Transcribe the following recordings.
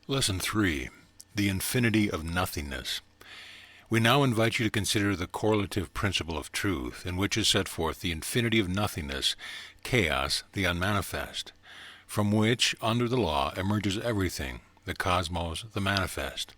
Lesson 3. The Infinity of Nothingness. We now invite you to consider the correlative principle of truth, in which is set forth the infinity of nothingness, chaos, the unmanifest, from which, under the law, emerges everything, the cosmos, the manifest.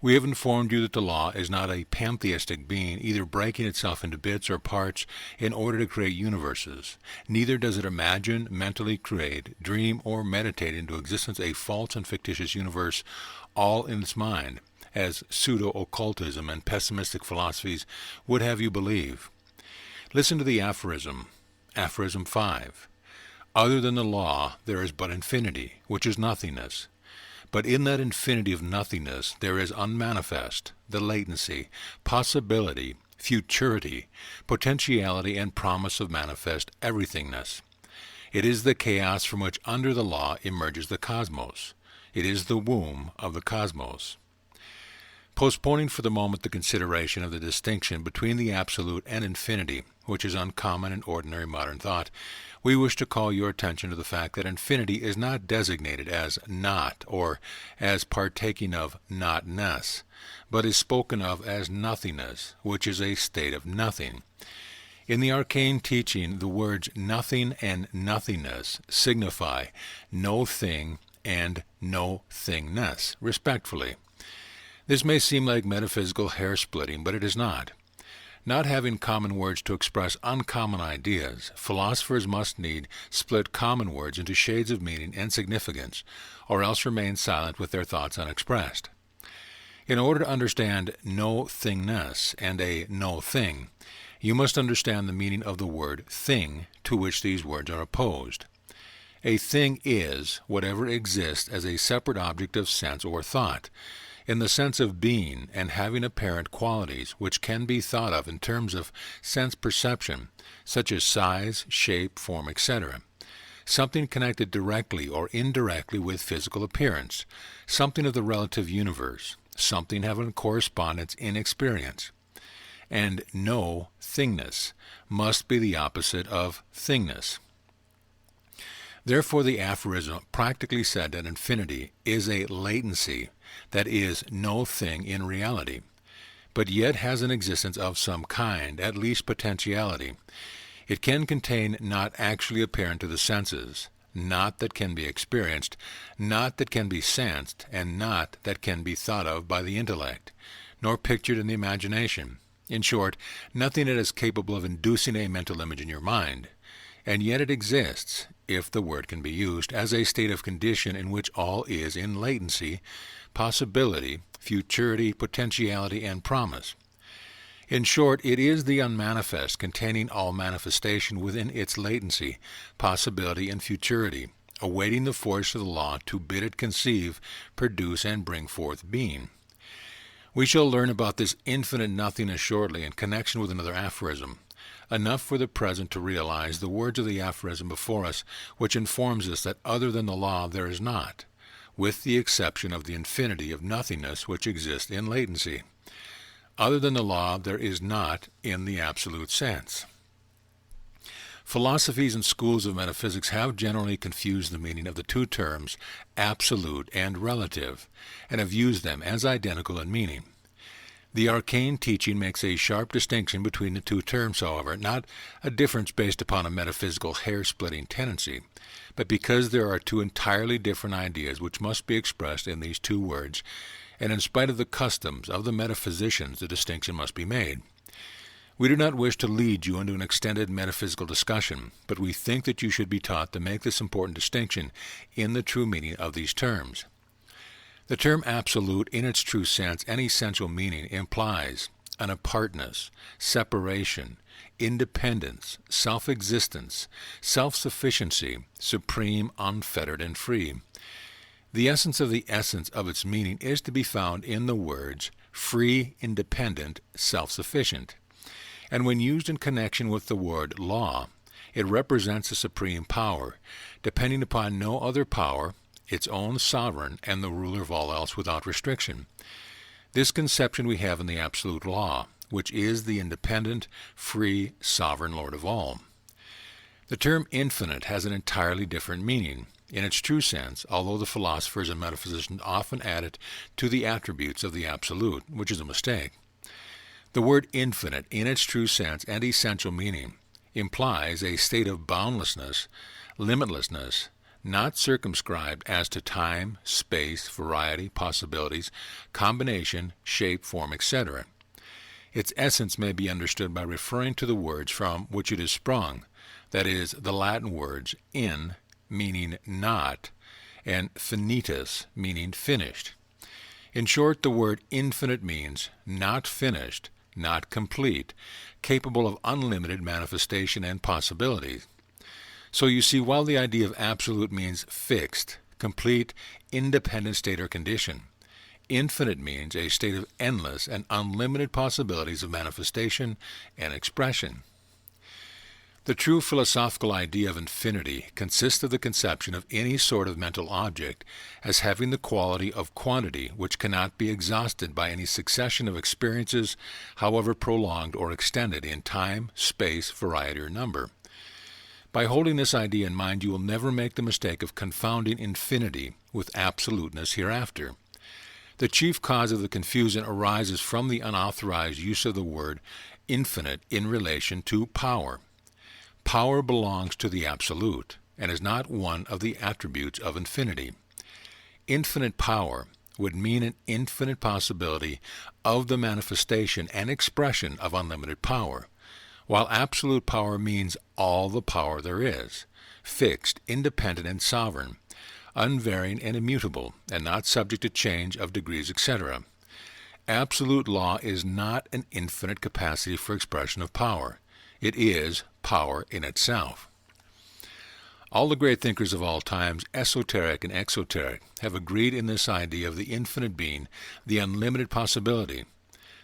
We have informed you that the law is not a pantheistic being, either breaking itself into bits or parts in order to create universes. Neither does it imagine, mentally create, dream, or meditate into existence a false and fictitious universe, all in its mind, as pseudo-occultism and pessimistic philosophies would have you believe. Listen to the aphorism. Aphorism 5. Other than the law, there is but infinity, which is nothingness. But in that infinity of nothingness there is unmanifest, the latency, possibility, futurity, potentiality, and promise of manifest everythingness. It is the chaos from which under the law emerges the cosmos. It is the womb of the cosmos. Postponing for the moment the consideration of the distinction between the absolute and infinity, which is uncommon in ordinary modern thought, we wish to call your attention to the fact that infinity is not designated as not or as partaking of notness, but is spoken of as nothingness, which is a state of nothing. In the Arcane teaching, the words nothing and nothingness signify no thing and no thingness, respectively. This may seem like metaphysical hair-splitting, but it is not. Not having common words to express uncommon ideas, philosophers must need split common words into shades of meaning and significance, or else remain silent with their thoughts unexpressed. In order to understand no thingness and a no thing, you must understand the meaning of the word thing to which these words are opposed. A thing is whatever exists as a separate object of sense or thought, in the sense of being and having apparent qualities which can be thought of in terms of sense perception, such as size, shape, form, etc. Something connected directly or indirectly with physical appearance, something of the relative universe, something having correspondence in experience. And no thingness must be the opposite of thingness. Therefore, the aphorism practically said that infinity is a latency that is no thing in reality, but yet has an existence of some kind, at least potentiality. It can contain not actually apparent to the senses, not that can be experienced, not that can be sensed, and not that can be thought of by the intellect, nor pictured in the imagination. In short, nothing that is capable of inducing a mental image in your mind. And yet it exists, if the word can be used, as a state of condition in which all is in latency, possibility, futurity, potentiality, and promise. In short, it is the unmanifest containing all manifestation within its latency, possibility, and futurity, awaiting the force of the law to bid it conceive, produce, and bring forth being. We shall learn about this infinite nothingness shortly in connection with another aphorism. Enough for the present to realize the words of the aphorism before us, which informs us that other than the law there is not, with the exception of the infinity of nothingness which exists in latency. Other than the law there is not in the absolute sense. Philosophies and schools of metaphysics have generally confused the meaning of the two terms absolute and relative, and have used them as identical in meaning. The Arcane teaching makes a sharp distinction between the two terms, however, not a difference based upon a metaphysical hair-splitting tendency, but because there are two entirely different ideas which must be expressed in these two words, and in spite of the customs of the metaphysicians the distinction must be made. We do not wish to lead you into an extended metaphysical discussion, but we think that you should be taught to make this important distinction in the true meaning of these terms. The term absolute, in its true sense and essential meaning, implies an apartness, separation, independence, self-existence, self-sufficiency, supreme, unfettered, and free. The essence of its meaning is to be found in the words free, independent, self-sufficient. And when used in connection with the word law, it represents a supreme power, depending upon no other power, its own sovereign, and the ruler of all else without restriction. This conception we have in the absolute law, which is the independent, free, sovereign Lord of all. The term infinite has an entirely different meaning. in its true sense, although the philosophers and metaphysicians often add it to the attributes of the absolute, which is a mistake. The word infinite, in its true sense and essential meaning, implies a state of boundlessness, limitlessness, not circumscribed as to time, space, variety, possibilities, combination, shape, form, etc. Its essence may be understood by referring to the words from which it is sprung, that is, the Latin words in, meaning not, and finitus, meaning finished. In short, the word infinite means not finished, not complete, capable of unlimited manifestation and possibilities. So you see, while the idea of absolute means fixed, complete, independent state or condition, infinite means a state of endless and unlimited possibilities of manifestation and expression. The true philosophical idea of infinity consists of the conception of any sort of mental object as having the quality of quantity which cannot be exhausted by any succession of experiences, however prolonged or extended in time, space, variety, or number. By holding this idea in mind, you will never make the mistake of confounding infinity with absoluteness hereafter. The chief cause of the confusion arises from the unauthorized use of the word infinite in relation to power. Power belongs to the absolute, and is not one of the attributes of infinity. Infinite power would mean an infinite possibility of the manifestation and expression of unlimited power, while absolute power means all the power there is, fixed, independent, and sovereign, unvarying and immutable, and not subject to change of degrees, etc. Absolute law is not an infinite capacity for expression of power. It is power in itself. All the great thinkers of all times, esoteric and exoteric, have agreed in this idea of the infinite being the unlimited possibility.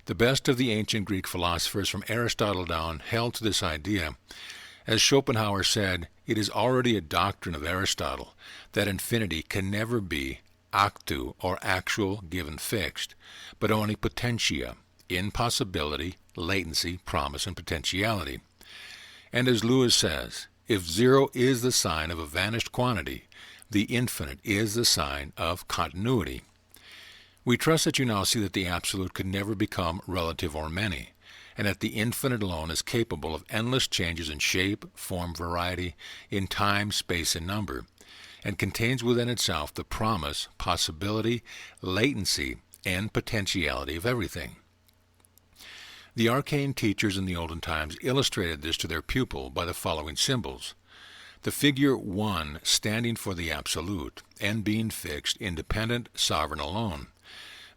The best of the ancient Greek philosophers from Aristotle down held to this idea. As Schopenhauer said, it is already a doctrine of Aristotle that infinity can never be actu or actual given fixed, but only potentia, in possibility, latency, promise, and potentiality. And as Lewis says, if zero is the sign of a vanished quantity, the infinite is the sign of continuity. We trust that you now see that the absolute could never become relative or many, and that the infinite alone is capable of endless changes in shape, form, variety, in time, space, and number, and contains within itself the promise, possibility, latency, and potentiality of everything. The arcane teachers in the olden times illustrated this to their pupil by the following symbols. The figure 1 standing for the absolute, and being fixed, independent, sovereign alone.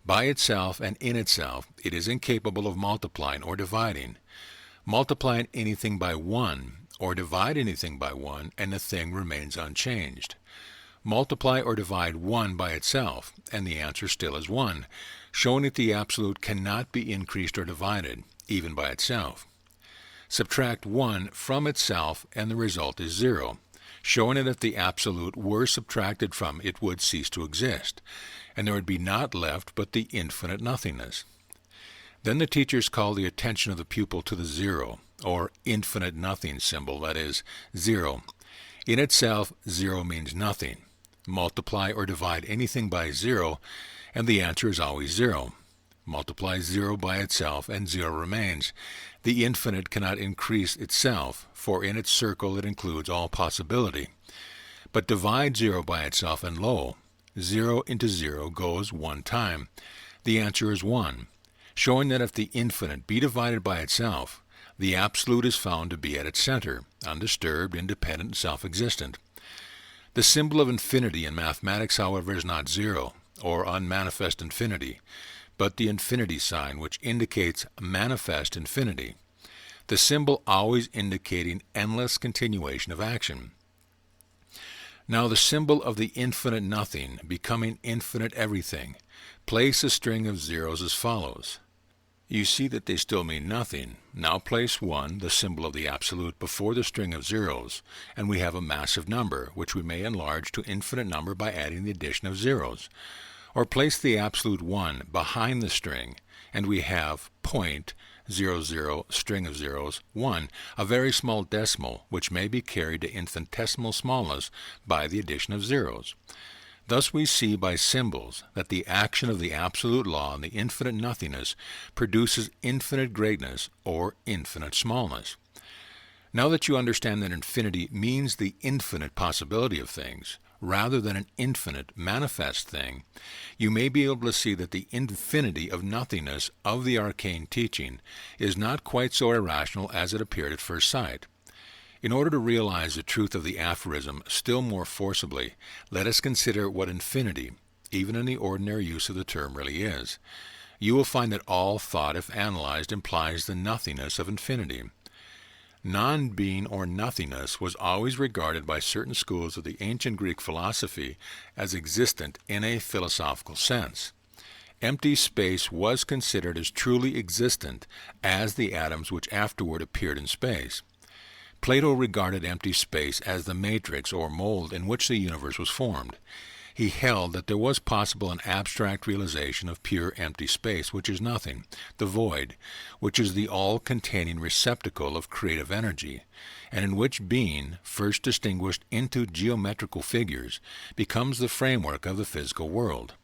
By itself and in itself, it is incapable of multiplying or dividing. Multiply anything by 1, or divide anything by 1, and the thing remains unchanged. Multiply or divide 1 by itself, and the answer still is 1, showing that the absolute cannot be increased or divided, even by itself. Subtract 1 from itself, and the result is 0, showing that if the absolute were subtracted from it would cease to exist, and there would be naught left but the infinite nothingness. Then the teachers call the attention of the pupil to the 0, or infinite nothing symbol, that is, 0. In itself, 0 means nothing. Multiply or divide anything by 0, and the answer is always 0. Multiply 0 by itself, and 0 remains. The infinite cannot increase itself, for in its circle it includes all possibility. But divide 0 by itself, and lo, 0 into 0 goes 1 time. The answer is 1, showing that if the infinite be divided by itself, the absolute is found to be at its center, undisturbed, independent, and self-existent. The symbol of infinity in mathematics, however, is not 0, or unmanifest infinity, but the infinity sign, which indicates manifest infinity, the symbol always indicating endless continuation of action. Now the symbol of the infinite nothing becoming infinite everything, place a string of zeros as follows. You see that they still mean nothing. Now place 1, the symbol of the absolute, before the string of zeros, and we have a massive number, which we may enlarge to infinite number by adding the addition of zeros. Or place the absolute 1 behind the string, and we have point, 00, string of zeros, 1, a very small decimal, which may be carried to infinitesimal smallness by the addition of zeros. Thus we see by symbols that the action of the absolute law on the infinite nothingness produces infinite greatness or infinite smallness. Now that you understand that infinity means the infinite possibility of things, rather than an infinite manifest thing, you may be able to see that the infinity of nothingness of the arcane teaching is not quite so irrational as it appeared at first sight. In order to realize the truth of the aphorism still more forcibly, let us consider what infinity, even in the ordinary use of the term, really is. You will find that all thought, if analyzed, implies the nothingness of infinity. Non-being or nothingness was always regarded by certain schools of the ancient Greek philosophy as existent in a philosophical sense. Empty space was considered as truly existent as the atoms which afterward appeared in space. Plato regarded empty space as the matrix or mold in which the universe was formed. He held that there was possible an abstract realization of pure empty space, which is nothing, the void, which is the all-containing receptacle of creative energy, and in which being, first distinguished into geometrical figures, becomes the framework of the physical world.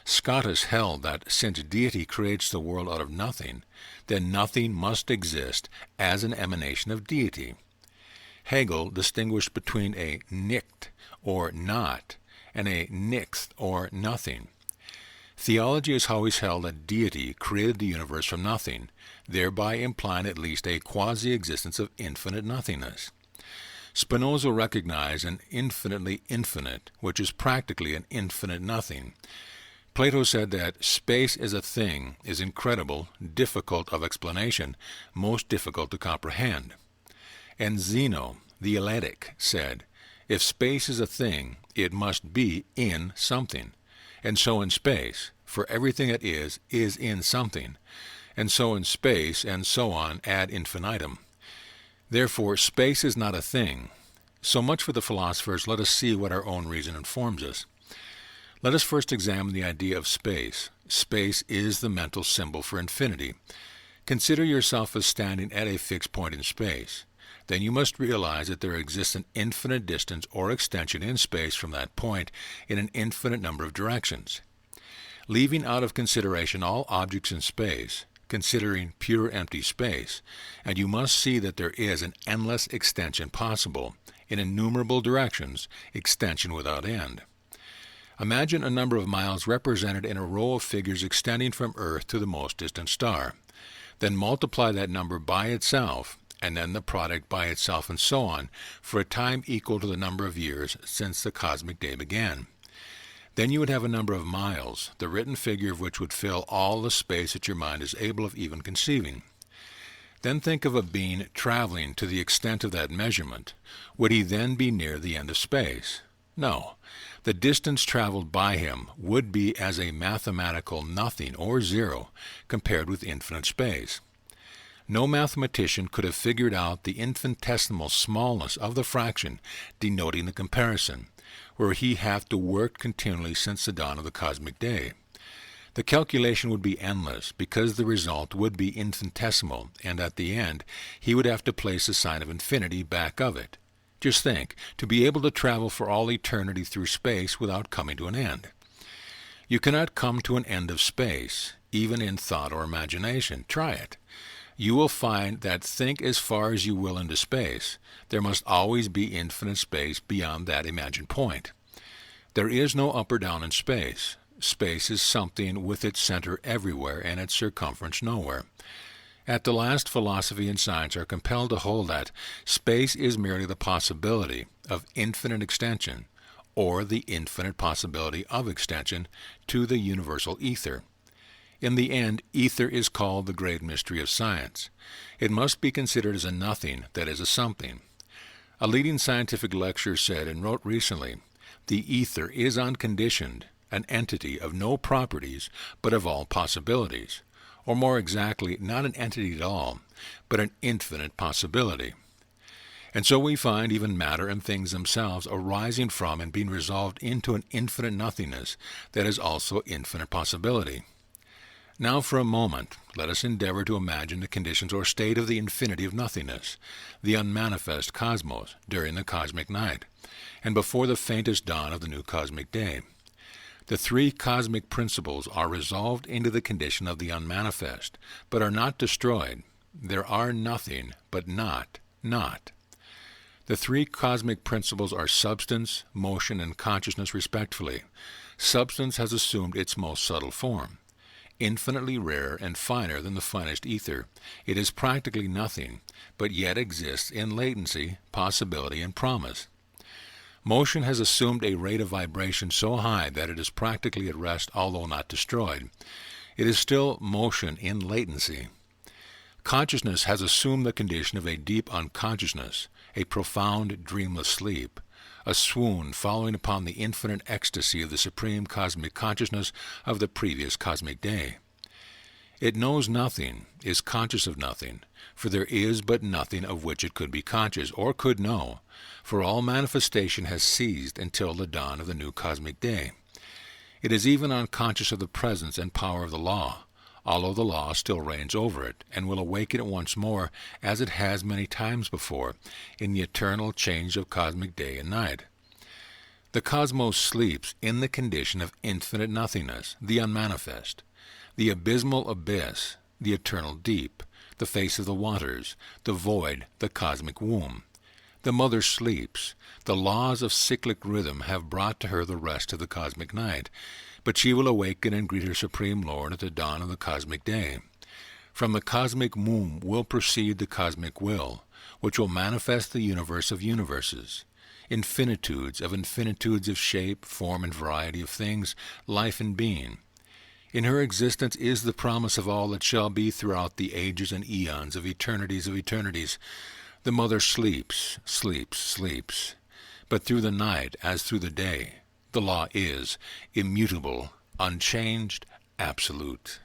Scotus held that since deity creates the world out of nothing, then nothing must exist as an emanation of deity. Hegel distinguished between a nicht, or not, and a nichts, or nothing. Theology has always held that deity created the universe from nothing, thereby implying at least a quasi-existence of infinite nothingness. Spinoza recognized an infinitely infinite, which is practically an infinite nothing. Plato said that space as a thing is incredible, difficult of explanation, most difficult to comprehend. And Zeno, the Eleatic, said, if space is a thing, it must be in something. And so in space, for everything that is in something. And so in space, and so on ad infinitum. Therefore, space is not a thing. So much for the philosophers. Let us see what our own reason informs us. Let us first examine the idea of space. Space is the mental symbol for infinity. Consider yourself as standing at a fixed point in space. Then you must realize that there exists an infinite distance or extension in space from that point in an infinite number of directions. Leaving out of consideration all objects in space, considering pure empty space, and you must see that there is an endless extension possible, in innumerable directions, extension without end. Imagine a number of miles represented in a row of figures extending from Earth to the most distant star. Then multiply that number by itself, and then the product by itself, and so on, for a time equal to the number of years since the cosmic day began. Then you would have a number of miles, the written figure of which would fill all the space that your mind is able of even conceiving. Then think of a being traveling to the extent of that measurement. Would he then be near the end of space? No. The distance traveled by him would be as a mathematical nothing or zero compared with infinite space. No mathematician could have figured out the infinitesimal smallness of the fraction denoting the comparison, where he hath to work continually since the dawn of the cosmic day. The calculation would be endless, because the result would be infinitesimal, and at the end he would have to place the sign of infinity back of it. Just think, to be able to travel for all eternity through space without coming to an end. You cannot come to an end of space, even in thought or imagination. Try it. You will find that think as far as you will into space, there must always be infinite space beyond that imagined point. There is no up or down in space. Space is something with its center everywhere and its circumference nowhere. At the last, philosophy and science are compelled to hold that space is merely the possibility of infinite extension, or the infinite possibility of extension to the universal ether. In the end, ether is called the great mystery of science. It must be considered as a nothing that is a something. A leading scientific lecturer said and wrote recently, "The ether is unconditioned, an entity of no properties, but of all possibilities." Or more exactly, not an entity at all, but an infinite possibility. And so we find even matter and things themselves arising from and being resolved into an infinite nothingness that is also infinite possibility. Now for a moment, let us endeavor to imagine the conditions or state of the infinity of nothingness, the unmanifest cosmos, during the cosmic night, and before the faintest dawn of the new cosmic day. The three cosmic principles are resolved into the condition of the unmanifest, but are not destroyed. There are nothing, but not. The three cosmic principles are substance, motion, and consciousness respectively. Substance has assumed its most subtle form. Infinitely rarer and finer than the finest ether, it is practically nothing, but yet exists in latency, possibility, and promise. Motion has assumed a rate of vibration so high that it is practically at rest, although not destroyed. It is still motion in latency. Consciousness has assumed the condition of a deep unconsciousness, a profound, dreamless sleep, a swoon following upon the infinite ecstasy of the supreme cosmic consciousness of the previous cosmic day. It knows nothing, is conscious of nothing, for there is but nothing of which it could be conscious, or could know, for all manifestation has ceased until the dawn of the new cosmic day. It is even unconscious of the presence and power of the law, although the law still reigns over it, and will awaken it once more, as it has many times before, in the eternal change of cosmic day and night. The cosmos sleeps in the condition of infinite nothingness, the unmanifest, the abysmal abyss, the eternal deep, the face of the waters, the void, the cosmic womb. The mother sleeps. The laws of cyclic rhythm have brought to her the rest of the cosmic night, but she will awaken and greet her Supreme Lord at the dawn of the cosmic day. From the cosmic womb will proceed the cosmic will, which will manifest the universe of universes, infinitudes of shape, form, and variety of things, life and being. In her existence is the promise of all that shall be throughout the ages and eons of eternities. The mother sleeps, but through the night as through the day, the law is immutable, unchanged, absolute.